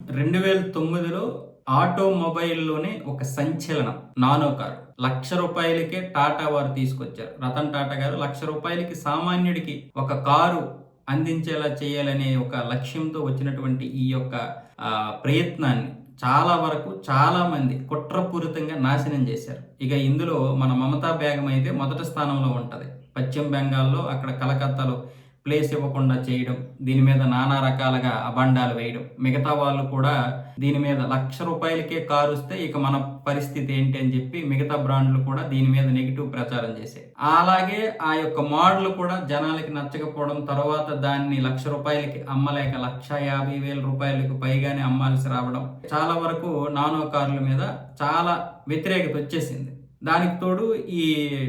2009లో ఆటోమొబైల్‌లోనే ఒక సంచలనం nano car. రూ. 1,00,000కే టాటా వారు తీసుకొచ్చారు. రతన్ టాటా గారు రూ. 1,00,000కి సామాన్యుడికి ఒక కారు అందించేలా చేయాలనే ఒక లక్ష్యంతో వచ్చినటువంటి ఈ యొక్క ప్రయత్నాన్ని చాలా వరకు చాలామంది కుట్రపూరితంగా నాశనం చేశారు. ఇక ఇందులో మన మమతా బేగం అయితే మొదటి స్థానంలో ఉంటది. పశ్చిమ బెంగాల్‌లో, అక్కడ కలకత్తాలో ప్లేస్ ఇవ్వకుండా చేయడం, దీని మీద నానా రకాలుగా అభాండాలు వేయడం, మిగతా వాళ్ళు కూడా దీని మీద రూ. 1,00,000కే కారు వస్తే ఇక మన పరిస్థితి ఏంటి అని చెప్పి మిగతా బ్రాండ్లు కూడా దీని మీద నెగిటివ్ ప్రచారం చేశాయి. అలాగే ఆ యొక్క మోడల్ కూడా జనాలకి నచ్చకపోవడం, తర్వాత దాన్ని రూ. 1,00,000కి అమ్మలేక రూ. 1,50,000 పైగానే అమ్మాల్సి రావడం, చాలా వరకు నానో కార్ల మీద చాలా వ్యతిరేకత వచ్చేసింది. దానికి తోడు ఈ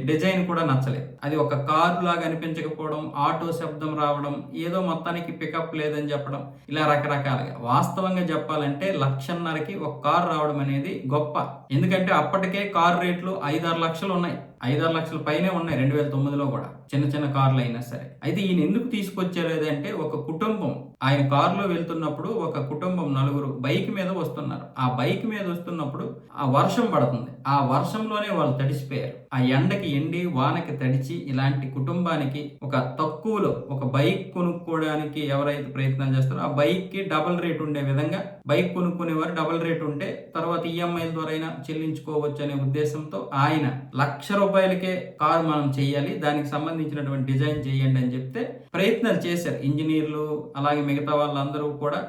డిజైన్ కూడా నచ్చలేదు. అది ఒక కారు లాగా అనిపించకపోవడం, ఆటో శబ్దం రావడం, ఏదో మొత్తానికి పికప్ లేదని చెప్పడం, ఇలా రకరకాలుగా. వాస్తవంగా చెప్పాలంటే 1,50,000కి ఒక కారు రావడం అనేది గొప్ప. ఎందుకంటే అప్పటికే కారు రేట్లు 5-6 లక్షలు ఉన్నాయి. 5-6 లక్షల పైనే ఉన్నాయి 2009లో కూడా, చిన్న చిన్న కార్లు అయినా సరే. అయితే ఈయన ఎందుకు తీసుకొచ్చారు అంటే, ఒక కుటుంబం ఆయన కారులో వెళ్తున్నప్పుడు ఒక కుటుంబం నలుగురు బైక్ మీద వస్తున్నారు. ఆ బైక్ మీద వస్తున్నప్పుడు ఆ వర్షం పడుతుంది. ఆ వర్షంలోనే వాళ్ళు తడిసిపోయారు. ఆ ఎండకి ఎండి వానకి తడిచి ఇలాంటి కుటుంబానికి ఒక తక్కువలో ఒక బైక్ కొనుక్కోవడానికి ఎవరైతే ప్రయత్నం చేస్తారో ఆ బైక్ కి డబుల్ రేట్ ఉండే విధంగా, బైక్ కొనుక్కునేవారు డబుల్ రేట్ ఉంటే తర్వాత ఈఎంఐల ద్వారా అయినా చెల్లించుకోవచ్చు అనే ఉద్దేశంతో ఆయన రూ. 1,00,000కే కారు మనం చెయ్యాలి, దానికి సంబంధించినటువంటి డిజైన్ చేయండి అని చెప్తే ప్రయత్నాలు చేశారు. ఇంజనీర్లు అలాగే మిగతా వాళ్ళందరూ కూడా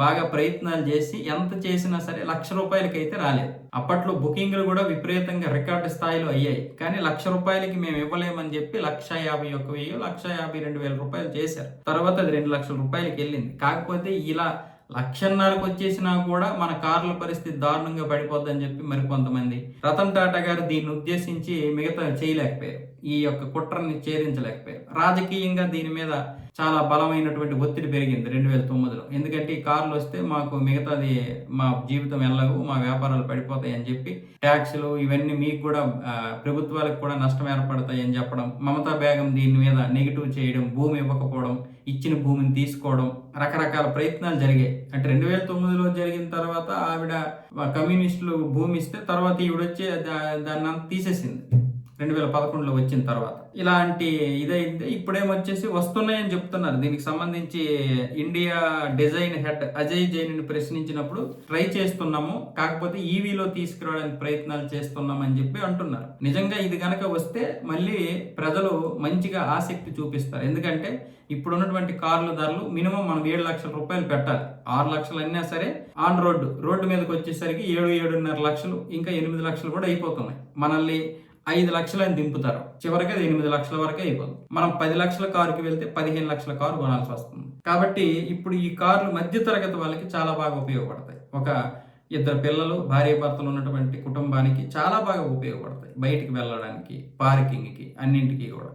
బాగా ప్రయత్నాలు చేసి ఎంత చేసినా సరే రూ. 1,00,000కి అయితే రాలేదు. అప్పట్లో బుకింగ్లు కూడా విపరీతంగా రికార్డు స్థాయిలో అయ్యాయి. కానీ రూ. 1,00,000కి మేము ఇవ్వలేమని చెప్పి 1,51,000, 1,52,000 చేశారు. తర్వాత అది రూ. 2,00,000కి వెళ్ళింది. కాకపోతే ఇలా 1,50,000కి వచ్చేసినా కూడా మన కార్ల పరిస్థితి దారుణంగా పడిపోద్దని చెప్పి మరికొంతమంది రతన్ టాటా గారు దీన్ని ఉద్దేశించి మిగతా చేయలేకపోయారు. ఈ యొక్క కుట్రని ఛేదించలేకపోయారు. రాజకీయంగా దీని మీద చాలా బలమైనటువంటి ఒత్తిడి పెరిగింది 2009లో. ఎందుకంటే ఈ కార్లు వస్తే మాకు మిగతాది మా జీవితం వెళ్ళవు, మా వ్యాపారాలు పడిపోతాయి అని చెప్పి ట్యాక్సులు ఇవన్నీ మీకు కూడా ప్రభుత్వాలకు కూడా నష్టం ఏర్పడతాయి అని చెప్పడం, మమతా బేగం దీని మీద నెగిటివ్ చేయడం, భూమి ఇవ్వకపోవడం, ఇచ్చిన భూమిని తీసుకోవడం, రకరకాల ప్రయత్నాలు జరిగాయి. అంటే 2009లో జరిగిన తర్వాత ఆవిడ కమ్యూనిస్టులు భూమి ఇస్తే తర్వాత ఈవిడొచ్చి దాన్ని తీసేసింది 2011లో వచ్చిన తర్వాత. ఇలాంటి ఇదైతే ఇప్పుడేమొచ్చేసి వస్తున్నాయని చెప్తున్నారు. దీనికి సంబంధించి India design head Ajay Jain ప్రశ్నించినప్పుడు ట్రై చేస్తున్నాము, కాకపోతే ఈవీలో తీసుకురావడానికి ప్రయత్నాలు చేస్తున్నాం అని చెప్పి అంటున్నారు. నిజంగా ఇది గనక వస్తే మళ్ళీ ప్రజలు మంచిగా ఆసక్తి చూపిస్తారు. ఎందుకంటే ఇప్పుడున్నటువంటి కార్ల ధరలు మినిమం మనం 7 లక్షల రూపాయలు పెట్టాలి. 6 లక్షలు అయినా సరే ఆన్ రోడ్డు మీదకి వచ్చేసరికి 7-7.5 లక్షలు, ఇంకా 8 లక్షలు కూడా అయిపోతున్నాయి. మనల్ని 5 లక్షలని దింపుతారు, చివరికి అది 8 లక్షల వరకే అయిపోతుంది. మనం 10 లక్షల కారుకి వెళ్తే 15 లక్షల కారు కొనాల్సి వస్తుంది. కాబట్టి ఇప్పుడు ఈ కార్లు మధ్య తరగతి వాళ్ళకి చాలా బాగా ఉపయోగపడతాయి. ఒక 2 పిల్లలు, భార్యాభర్తలు ఉన్నటువంటి కుటుంబానికి చాలా బాగా ఉపయోగపడతాయి. బయటికి వెళ్ళడానికి, పార్కింగ్కి, అన్నింటికీ కూడా.